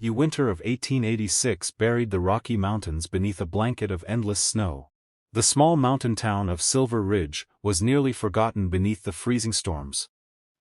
The winter of 1886 buried the Rocky Mountains beneath a blanket of endless snow. The small mountain town of Silver Ridge was nearly forgotten beneath the freezing storms.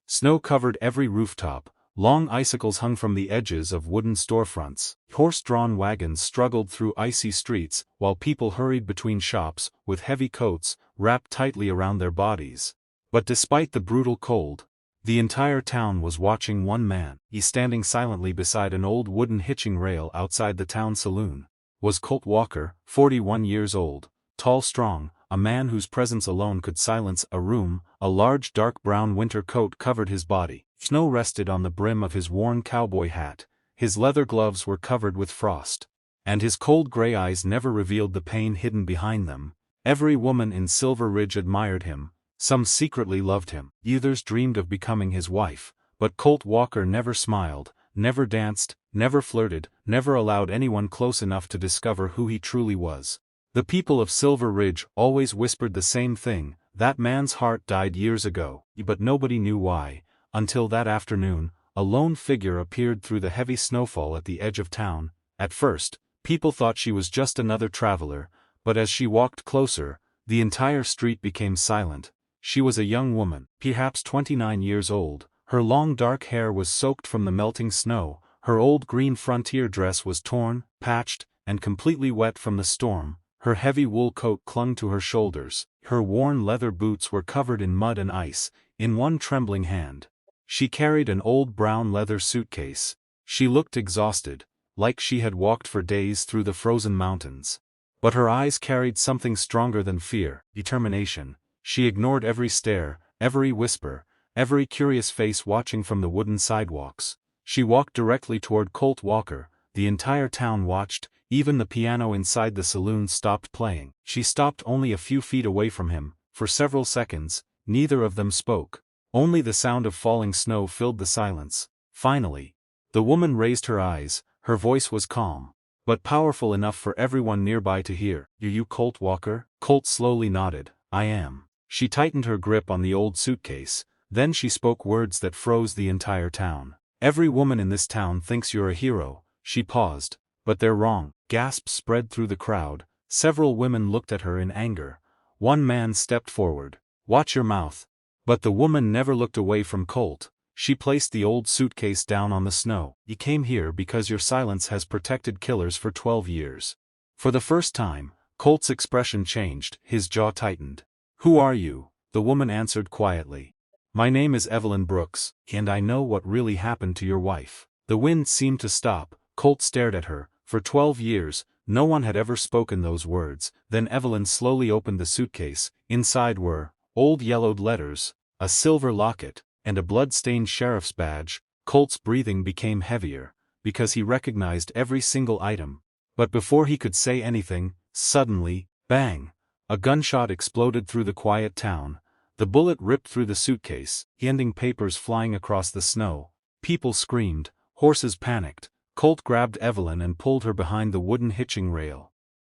Snow covered every rooftop, long icicles hung from the edges of wooden storefronts. Horse-drawn wagons struggled through icy streets, while people hurried between shops with heavy coats wrapped tightly around their bodies. But despite the brutal cold, the entire town was watching one man. He, standing silently beside an old wooden hitching rail outside the town saloon, was Colt Walker, 41 years old, tall, strong, a man whose presence alone could silence a room. A large dark brown winter coat covered his body. Snow rested on the brim of his worn cowboy hat, his leather gloves were covered with frost, and his cold gray eyes never revealed the pain hidden behind them. Every woman in Silver Ridge admired him, some secretly loved him. Others dreamed of becoming his wife, but Colt Walker never smiled, never danced, never flirted, never allowed anyone close enough to discover who he truly was. The people of Silver Ridge always whispered the same thing: that man's heart died years ago. But nobody knew why, until that afternoon, a lone figure appeared through the heavy snowfall at the edge of town. At first, people thought she was just another traveler, but as she walked closer, the entire street became silent. She was a young woman, perhaps 29 years old. Her long dark hair was soaked from the melting snow, her old green frontier dress was torn, patched, and completely wet from the storm. Her heavy wool coat clung to her shoulders, her worn leather boots were covered in mud and ice. In one trembling hand, she carried an old brown leather suitcase. She looked exhausted, like she had walked for days through the frozen mountains. But her eyes carried something stronger than fear, determination. She ignored every stare, every whisper, every curious face watching from the wooden sidewalks. She walked directly toward Colt Walker. The entire town watched, even the piano inside the saloon stopped playing. She stopped only a few feet away from him. For several seconds, neither of them spoke. Only the sound of falling snow filled the silence. Finally, the woman raised her eyes. Her voice was calm, but powerful enough for everyone nearby to hear. "Are you Colt Walker?" Colt slowly nodded. "I am." She tightened her grip on the old suitcase, then she spoke words that froze the entire town. "Every woman in this town thinks you're a hero." She paused. "But they're wrong." Gasps spread through the crowd. Several women looked at her in anger. One man stepped forward. "Watch your mouth." But the woman never looked away from Colt. She placed the old suitcase down on the snow. "You came here because your silence has protected killers for 12 years. For the first time, Colt's expression changed, his jaw tightened. "Who are you?" The woman answered quietly. "My name is Evelyn Brooks, and I know what really happened to your wife." The wind seemed to stop. Colt stared at her. For 12 years, no one had ever spoken those words. Then Evelyn slowly opened the suitcase. Inside were old yellowed letters, a silver locket, and a blood-stained sheriff's badge. Colt's breathing became heavier, because he recognized every single item. But before he could say anything, suddenly, bang! A gunshot exploded through the quiet town. The bullet ripped through the suitcase, sending papers flying across the snow. People screamed, horses panicked. Colt grabbed Evelyn and pulled her behind the wooden hitching rail.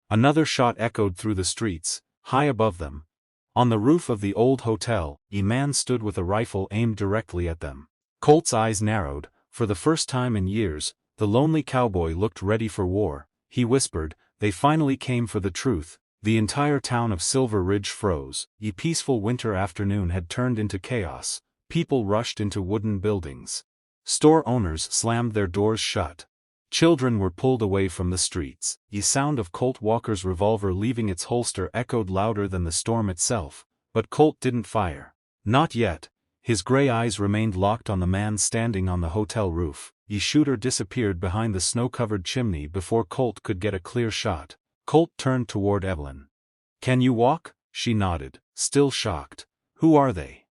Another shot echoed through the streets, high above them. On the roof of the old hotel, a man stood with a rifle aimed directly at them. Colt's eyes narrowed. For the first time in years, the lonely cowboy looked ready for war. He whispered, "They finally came for the truth." The entire town of Silver Ridge froze. A peaceful winter afternoon had turned into chaos. People rushed into wooden buildings. Store owners slammed their doors shut. Children were pulled away from the streets. The sound of Colt Walker's revolver leaving its holster echoed louder than the storm itself. But Colt didn't fire. Not yet. His gray eyes remained locked on the man standing on the hotel roof. The shooter disappeared behind the snow-covered chimney before Colt could get a clear shot. Colt turned toward Evelyn. "Can you walk?" She nodded, still shocked. "Who are they?"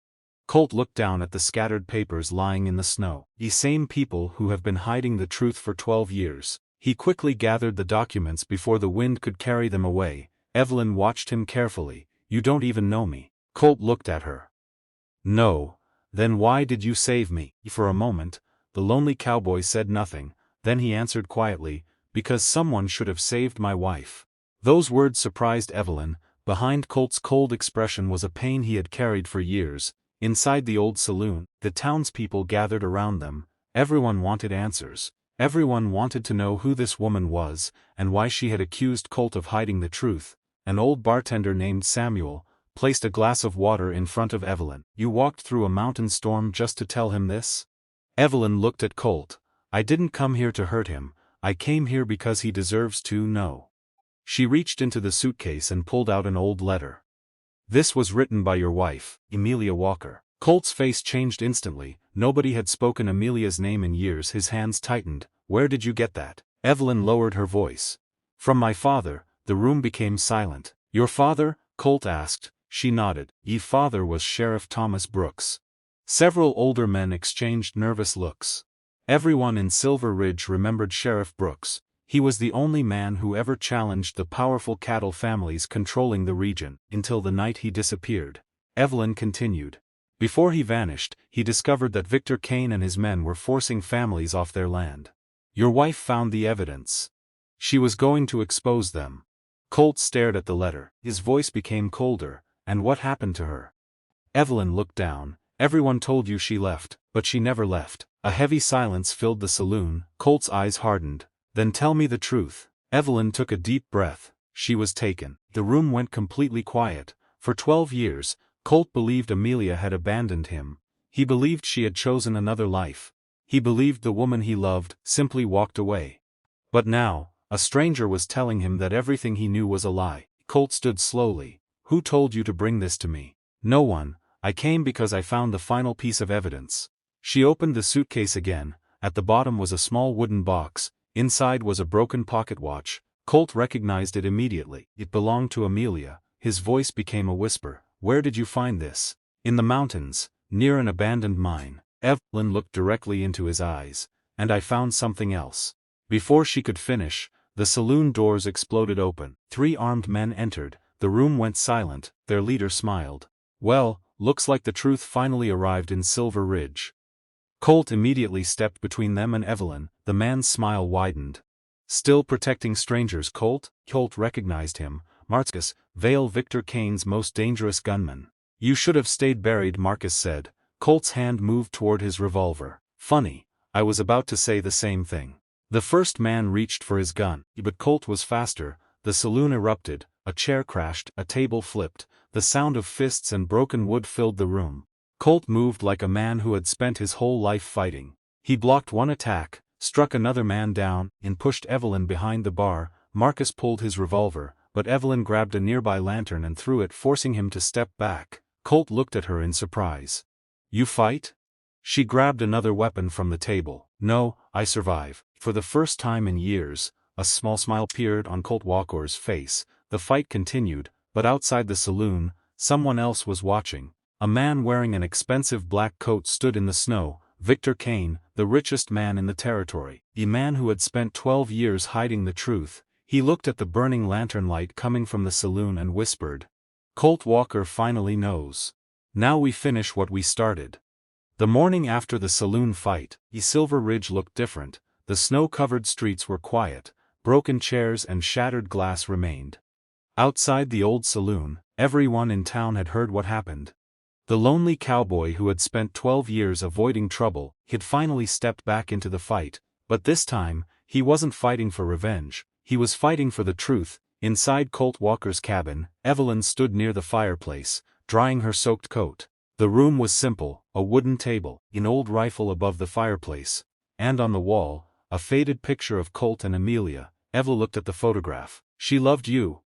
Colt looked down at the scattered papers lying in the snow. "The same people who have been hiding the truth for 12 years. He quickly gathered the documents before the wind could carry them away. Evelyn watched him carefully. "You don't even know me." Colt looked at her. "No. Then why did you save me?" For a moment, the lonely cowboy said nothing, then he answered quietly, "Because someone should have saved my wife." Those words surprised Evelyn. Behind Colt's cold expression was a pain he had carried for years. Inside the old saloon, the townspeople gathered around them. Everyone wanted answers. Everyone wanted to know who this woman was, and why she had accused Colt of hiding the truth. An old bartender named Samuel placed a glass of water in front of Evelyn. "You walked through a mountain storm just to tell him this?" Evelyn looked at Colt. "I didn't come here to hurt him, I came here because he deserves to know." She reached into the suitcase and pulled out an old letter. "This was written by your wife, Amelia Walker." Colt's face changed instantly. Nobody had spoken Amelia's name in years. His hands tightened. "Where did you get that?" Evelyn lowered her voice. "From my father." The room became silent. "Your father?" Colt asked. She nodded. "Your father was Sheriff Thomas Brooks." Several older men exchanged nervous looks. Everyone in Silver Ridge remembered Sheriff Brooks. He was the only man who ever challenged the powerful cattle families controlling the region, until the night he disappeared. Evelyn continued. "Before he vanished, he discovered that Victor Kane and his men were forcing families off their land. Your wife found the evidence. She was going to expose them." Colt stared at the letter. His voice became colder. "And what happened to her?" Evelyn looked down. "Everyone told you she left, but she never left." A heavy silence filled the saloon. Colt's eyes hardened. "Then tell me the truth." Evelyn took a deep breath. She was taken. The room went completely quiet. For 12 years, Colt believed Amelia had abandoned him. He believed she had chosen another life. He believed the woman he loved simply walked away. But now, a stranger was telling him that everything he knew was a lie. Colt stood slowly. "Who told you to bring this to me?" "No one. I came because I found the final piece of evidence." She opened the suitcase again. At the bottom was a small wooden box. Inside was a broken pocket watch. Colt recognized it immediately. It belonged to Amelia. His voice became a whisper. "Where did you find this?" "In the mountains, near an abandoned mine." Evelyn looked directly into his eyes. "And I found something else." Before she could finish, the saloon doors exploded open. 3 armed men entered. The room went silent. Their leader smiled. "Well, looks like the truth finally arrived in Silver Ridge." Colt immediately stepped between them and Evelyn. The man's smile widened. "Still protecting strangers, Colt?" Colt recognized him. "Marcus, Vale, Victor Kane's most dangerous gunman." "You should have stayed buried," Marcus said. Colt's hand moved toward his revolver. "Funny, I was about to say the same thing." The first man reached for his gun, but Colt was faster. The saloon erupted. A chair crashed, a table flipped. The sound of fists and broken wood filled the room. Colt moved like a man who had spent his whole life fighting. He blocked one attack, struck another man down, and pushed Evelyn behind the bar. Marcus pulled his revolver, but Evelyn grabbed a nearby lantern and threw it, forcing him to step back. Colt looked at her in surprise. "You fight?" She grabbed another weapon from the table. "No, I survive." For the first time in years, a small smile appeared on Colt Walker's face. The fight continued, but outside the saloon, someone else was watching. A man wearing an expensive black coat stood in the snow. Victor Kane, the richest man in the territory. A man who had spent 12 years hiding the truth. He looked at the burning lantern light coming from the saloon and whispered. "Colt Walker finally knows. Now we finish what we started." The morning after the saloon fight, Silver Ridge looked different. The snow-covered streets were quiet. Broken chairs and shattered glass remained. Outside the old saloon, everyone in town had heard what happened. The lonely cowboy who had spent 12 years avoiding trouble had finally stepped back into the fight, but this time, he wasn't fighting for revenge, he was fighting for the truth. Inside Colt Walker's cabin, Evelyn stood near the fireplace, drying her soaked coat. The room was simple, a wooden table, an old rifle above the fireplace, and on the wall, a faded picture of Colt and Amelia. Evelyn looked at the photograph. "She loved you."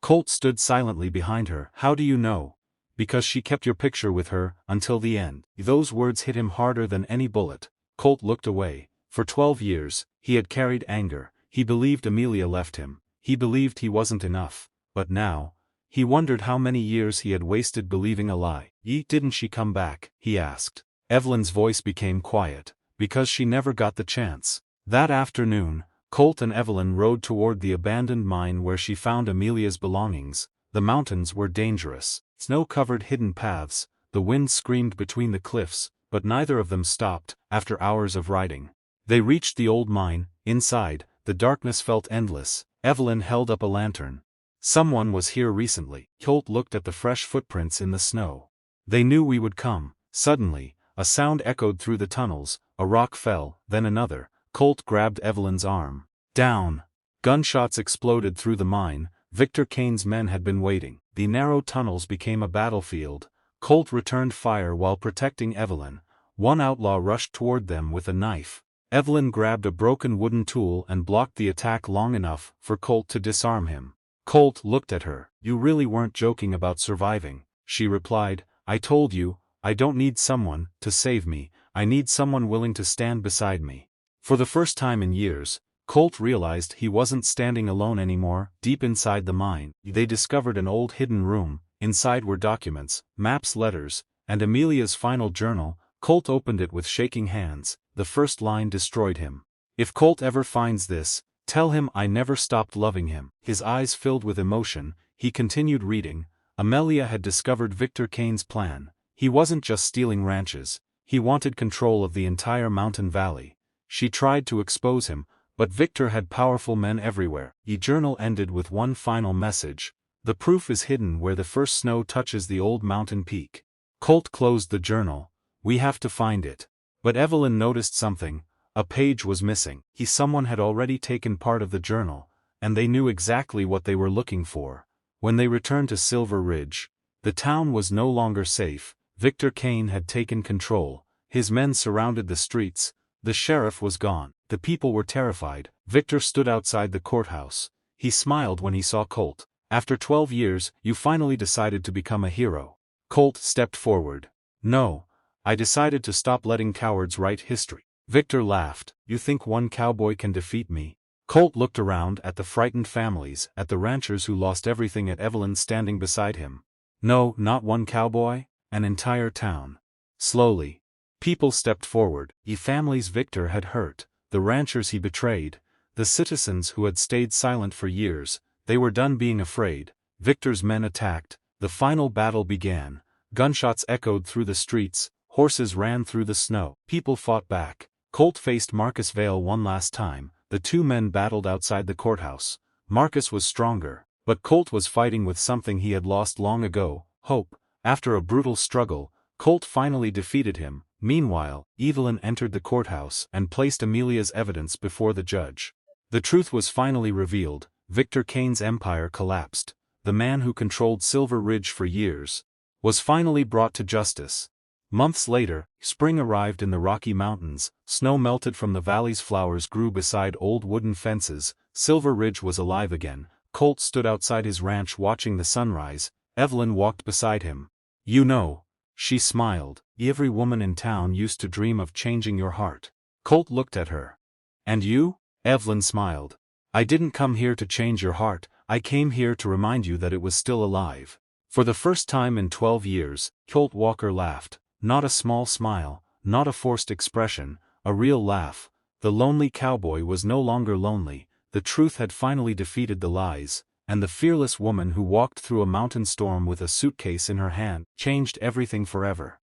Colt stood silently behind her. "How do you know?" "Because she kept your picture with her, until the end." Those words hit him harder than any bullet. Colt looked away. For 12 years, he had carried anger. He believed Amelia left him. He believed he wasn't enough. But now, he wondered how many years he had wasted believing a lie. "Didn't she come back?" he asked. Evelyn's voice became quiet. "Because she never got the chance." That afternoon, Colt and Evelyn rode toward the abandoned mine where she found Amelia's belongings. The mountains were dangerous. Snow-covered hidden paths. The wind screamed between the cliffs, but neither of them stopped. After hours of riding, they reached the old mine. Inside, the darkness felt endless. Evelyn held up a lantern. "Someone was here recently." Colt looked at the fresh footprints in the snow. "They knew we would come." Suddenly, a sound echoed through the tunnels. A rock fell, then another. Colt grabbed Evelyn's arm. Down! Gunshots exploded through the mine. Victor Kane's men had been waiting. The narrow tunnels became a battlefield. Colt returned fire while protecting Evelyn. One outlaw rushed toward them with a knife. Evelyn grabbed a broken wooden tool and blocked the attack long enough for Colt to disarm him. Colt looked at her. "You really weren't joking about surviving," she replied. "I told you, I don't need someone to save me, I need someone willing to stand beside me." For the first time in years, Colt realized he wasn't standing alone anymore. Deep inside the mine, they discovered an old hidden room. Inside were documents, maps, letters, and Amelia's final journal. Colt opened it with shaking hands. The first line destroyed him. "If Colt ever finds this, tell him I never stopped loving him." His eyes filled with emotion, he continued reading. Amelia had discovered Victor Kane's plan. He wasn't just stealing ranches, he wanted control of the entire mountain valley. She tried to expose him, but Victor had powerful men everywhere. The journal ended with one final message: "The proof is hidden where the first snow touches the old mountain peak." Colt closed the journal. "We have to find it." But Evelyn noticed something. A page was missing. Someone had already taken part of the journal, and they knew exactly what they were looking for. When they returned to Silver Ridge, the town was no longer safe. Victor Kane had taken control. His men surrounded the streets. The sheriff was gone. The people were terrified. Victor stood outside the courthouse. He smiled when he saw Colt. "After 12 years, you finally decided to become a hero." Colt stepped forward. "No, I decided to stop letting cowards write history." Victor laughed. "You think one cowboy can defeat me?" Colt looked around at the frightened families, at the ranchers who lost everything, at Evelyn standing beside him. "No, not one cowboy, an entire town." Slowly, people stepped forward. The families Victor had hurt, the ranchers he betrayed, the citizens who had stayed silent for years, they were done being afraid. Victor's men attacked. The final battle began. Gunshots echoed through the streets, horses ran through the snow. People fought back. Colt faced Marcus Vale one last time. The two men battled outside the courthouse. Marcus was stronger, but Colt was fighting with something he had lost long ago: hope. After a brutal struggle, Colt finally defeated him. Meanwhile, Evelyn entered the courthouse and placed Amelia's evidence before the judge. The truth was finally revealed. Victor Kane's empire collapsed. The man who controlled Silver Ridge for years was finally brought to justice. Months later, spring arrived in the Rocky Mountains. Snow melted from the valleys, flowers grew beside old wooden fences. Silver Ridge was alive again. Colt stood outside his ranch watching the sunrise. Evelyn walked beside him. "You know," she smiled, "every woman in town used to dream of changing your heart." Colt looked at her. "And you?" Evelyn smiled. "I didn't come here to change your heart, I came here to remind you that it was still alive." For the first time in 12 years, Colt Walker laughed. Not a small smile, not a forced expression, a real laugh. The lonely cowboy was no longer lonely. The truth had finally defeated the lies, and the fearless woman who walked through a mountain storm with a suitcase in her hand changed everything forever.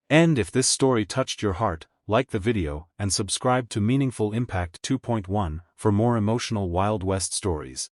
And if this story touched your heart, like the video and subscribe to Meaningful Impact 2.1 for more emotional Wild West stories.